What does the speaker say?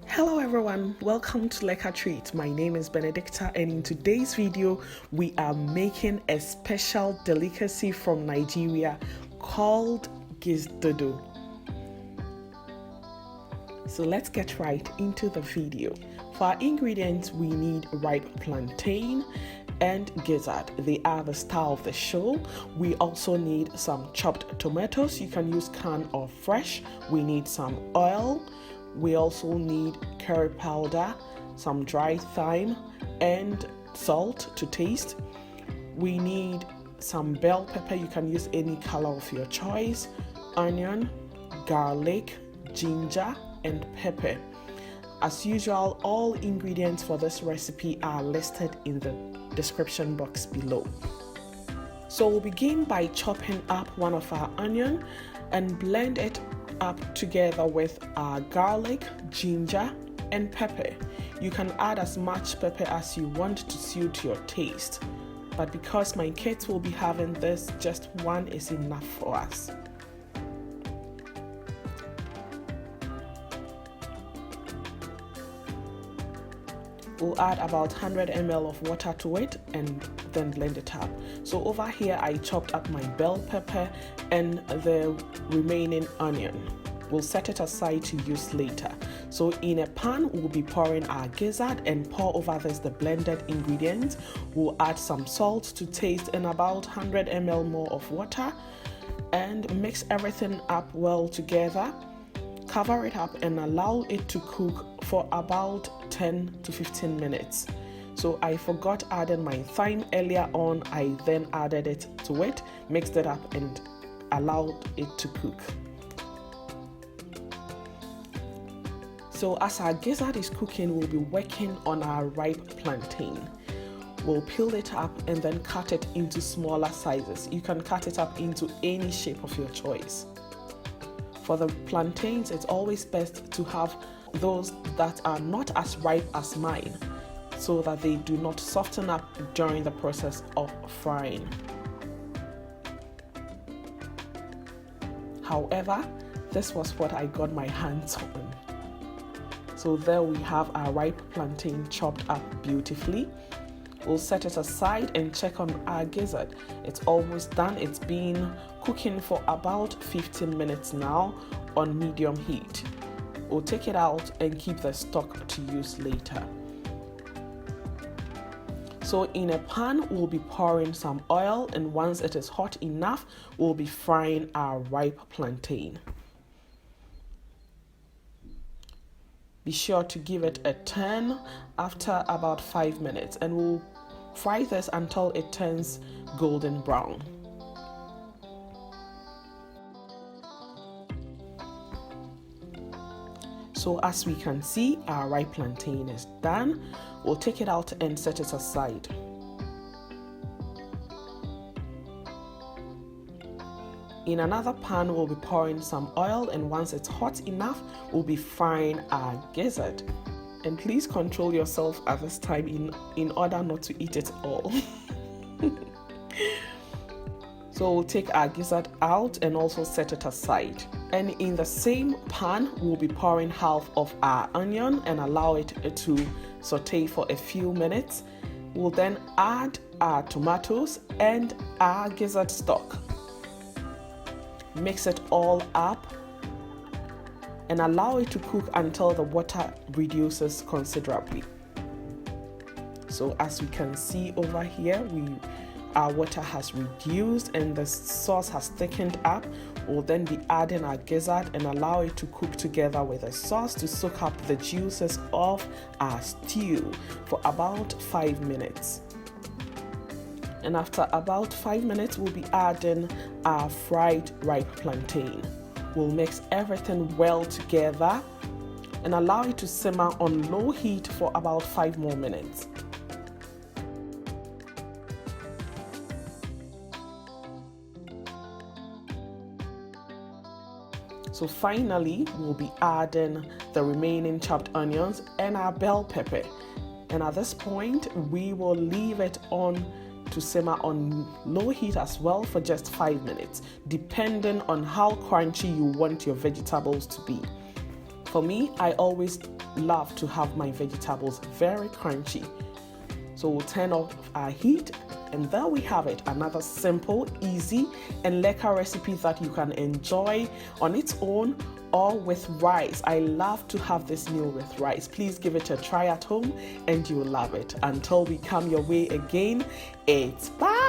Hello everyone, welcome to Lekker Treat. My name is Benedicta, and in today's video we are making a special delicacy from Nigeria called Gizdodo. So let's get right into the video. For our ingredients, we need ripe plantain and gizzard. They are the star of the show. We also need some chopped tomatoes. You can use canned or fresh. We need some oil. We also need curry powder, some dry thyme, and salt to taste. We need some bell pepper. You can use any color of your choice, onion, garlic, ginger, and pepper. As usual, all ingredients for this recipe are listed in the description box below. So we'll begin by chopping up one of our onion and blend it up together with our garlic, ginger, and pepper. You can add as much pepper as you want to suit your taste, but because my kids will be having this, just one is enough for us. We'll add about 100 ml of water to it and then blend it up. So over here I chopped up my bell pepper and the remaining onion. We'll set it aside to use later. So in a pan we'll be pouring our gizzard and pour over this the blended ingredients. We'll add some salt to taste and about 100 ml more of water and mix everything up well together. Cover it up and allow it to cook for about 10 to 15 minutes. So I forgot adding my thyme earlier on. I then added it to it, mixed it up and allowed it to cook. So as our gizzard is cooking, we'll be working on our ripe plantain. We'll peel it up and then cut it into smaller sizes. You can cut it up into any shape of your choice. For the plantains, it's always best to have those that are not as ripe as mine, so that they do not soften up during the process of frying. However, this was what I got my hands on. So there we have our ripe plantain chopped up beautifully. We'll set it aside and check on our gizzard. It's almost done. It's been cooking for about 15 minutes now on medium heat. We'll take it out and keep the stock to use later. So in a pan, we'll be pouring some oil, and once it is hot enough, we'll be frying our ripe plantain. Be sure to give it a turn after about 5 minutes, and we'll fry this until it turns golden brown. So as we can see, our ripe plantain is done. We'll take it out and set it aside. In another pan, we'll be pouring some oil, and once it's hot enough, we'll be frying our gizzard. And please control yourself at this time in order not to eat it all. So we'll take our gizzard out and also set it aside. And in the same pan, we'll be pouring half of our onion and allow it to saute for a few minutes. We'll then add our tomatoes and our gizzard stock. Mix it all up and allow it to cook until the water reduces considerably. So as we can see over here, our water has reduced and the sauce has thickened up. We'll then be adding our gizzard and allow it to cook together with the sauce to soak up the juices of our stew for about 5 minutes. And after about 5 minutes, we'll be adding our fried ripe plantain. We'll mix everything well together and allow it to simmer on low heat for about 5 more minutes. So finally, we'll be adding the remaining chopped onions and our bell pepper. And at this point, we will leave it on to simmer on low heat as well for just 5 minutes, depending on how crunchy you want your vegetables to be. For me, I always love to have my vegetables very crunchy. So we'll turn off our heat, and there we have it, another simple, easy, and lekker recipe that you can enjoy on its own or with rice. I love to have this meal with rice. Please give it a try at home and you'll love it. Until we come your way again, it's bye.